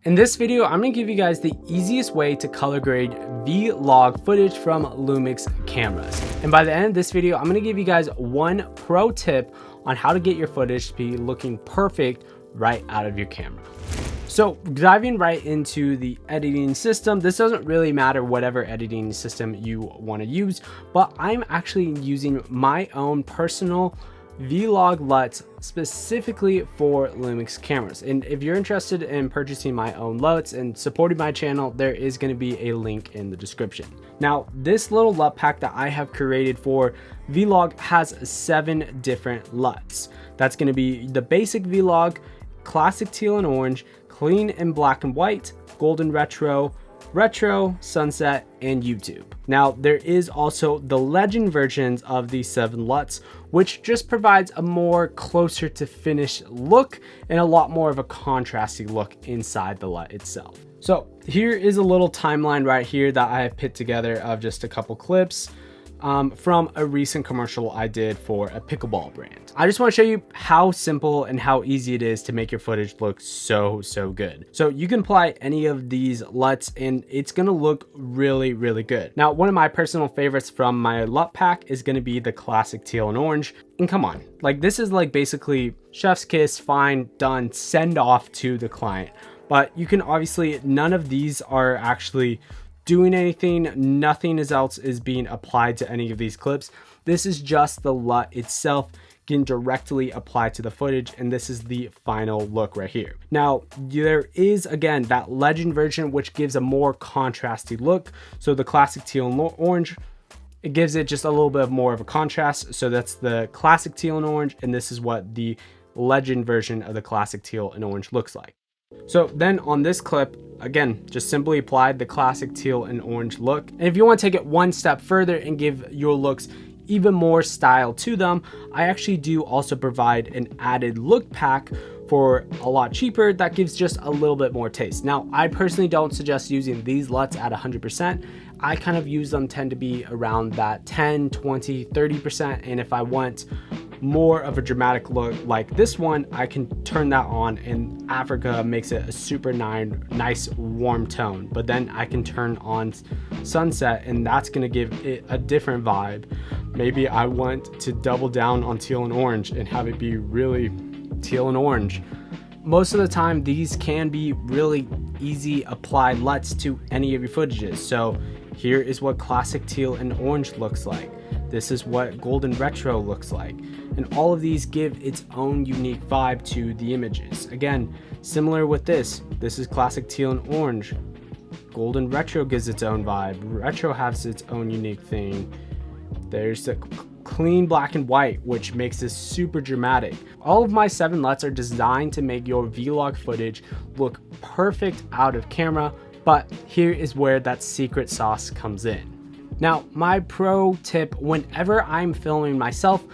In this video, I'm going to give you guys the easiest way to color grade vlog footage from Lumix cameras. And by the end of this video, I'm going to give you guys one pro tip on how to get your footage to be looking perfect right out of your camera. So diving right into the editing system, this doesn't really matter whatever editing system you want to use, but I'm actually using my own personal vlog Luts specifically for Lumix cameras. And if you're interested in purchasing my own Luts and supporting my channel, there is going to be a link in the description. Now, this little LUT pack that I have created for vlog has 7 different Luts. That's going to be the basic vlog, classic teal and orange, clean and black and white, golden retro, sunset, and YouTube. Now, there is also the legend versions of these 7 Luts, which just provides a more closer to finished look and a lot more of a contrasty look inside the LUT itself. So here is a little timeline right here that I have put together of just a couple clips from a recent commercial I did for a pickleball brand. I just want to show you how simple and how easy it is to make your footage look so good. So you can apply any of these LUTs and it's going to look really good. Now, one of my personal favorites from my LUT pack is going to be the classic teal and orange. And come on, like this is like basically chef's kiss, fine, done, send off to the client. But you can obviously, none of these are actually doing anything. Nothing else is being applied to any of these clips. This is just the LUT itself getting directly applied to the footage, and this is the final look right here. Now, there is again that legend version which gives a more contrasty look. So the classic teal and orange, it gives it just a little bit more of a contrast. So that's the classic teal and orange, and this is what the legend version of the classic teal and orange looks like. So then on this clip, again, just simply applied the classic teal and orange look. And if you want to take it one step further and give your looks even more style to them, I actually do also provide an added look pack for a lot cheaper that gives just a little bit more taste. Now, I personally don't suggest using these LUTs at 100%. I kind of use them tend to be around that 10, 20, 30%. And if I want more of a dramatic look like this one, I can turn that on, and Africa makes it a super nice warm tone. But then I can turn on sunset and that's going to give it a different vibe. Maybe I want to double down on teal and orange and have it be really teal and orange. Most of the time these can be really easy applied LUTs to any of your footages. So here is what classic teal and orange looks like. This is what golden retro looks like. And all of these give its own unique vibe to the images. Again, similar with this. This is classic teal and orange. Golden retro gives its own vibe. Retro has its own unique thing. There's the clean black and white, which makes this super dramatic. All of my 7 LUTs are designed to make your vlog footage look perfect out of camera, but here is where that secret sauce comes in. Now, my pro tip, whenever I'm filming myself,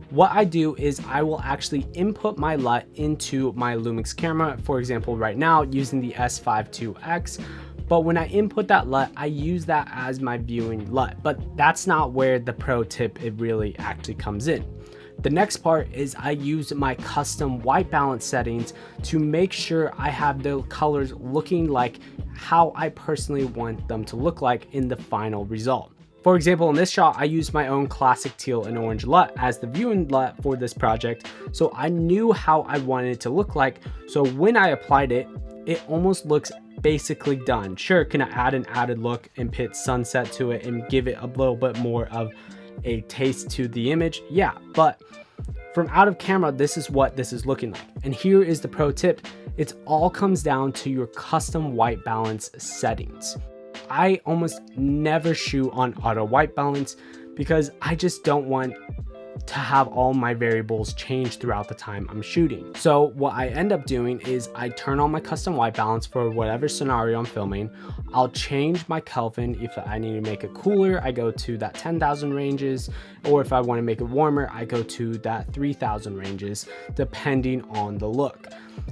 what I do is I will actually input my LUT into my Lumix camera, for example, right now using the S52X. But when I input that LUT, I use that as my viewing LUT. But that's not where the pro tip it really actually comes in. The next part is I use my custom white balance settings to make sure I have the colors looking like how I personally want them to look like in the final result. For example, in this shot, I used my own classic teal and orange LUT as the viewing LUT for this project, so I knew how I wanted it to look like. So when I applied it, it almost looks basically done. Sure, can I add an added look and put sunset to it and give it a little bit more of a taste to the image? Yeah, but from out of camera, this is what this is looking like. And here is the pro tip. It all comes down to your custom white balance settings. I almost never shoot on auto white balance because I just don't want to have all my variables change throughout the time I'm shooting. So what I end up doing is I turn on my custom white balance for whatever scenario I'm filming. I'll change my Kelvin. If I need to make it cooler, I go to that 10,000 ranges, or if I want to make it warmer, I go to that 3,000 ranges, depending on the look.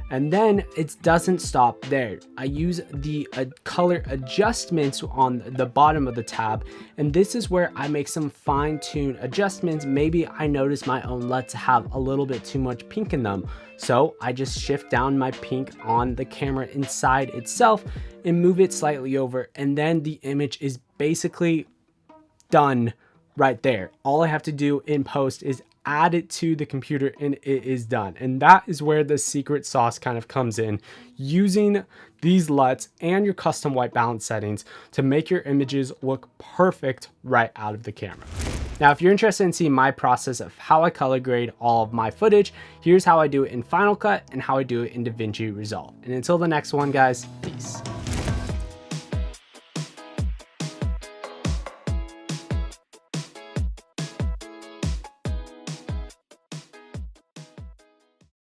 And then it doesn't stop there. I use the color adjustments on the bottom of the tab, and this is where I make some fine-tuned adjustments. Maybe I notice my own LUTs have a little bit too much pink in them. So I just shift down my pink on the camera inside itself and move it slightly over, and then the image is basically done right there. All I have to do in post is add it to the computer and it is done. And that is where the secret sauce kind of comes in, using these LUTs and your custom white balance settings to make your images look perfect right out of the camera. Now, if you're interested in seeing my process of how I color grade all of my footage, here's how I do it in Final Cut and how I do it in DaVinci Resolve. And until the next one, guys, peace.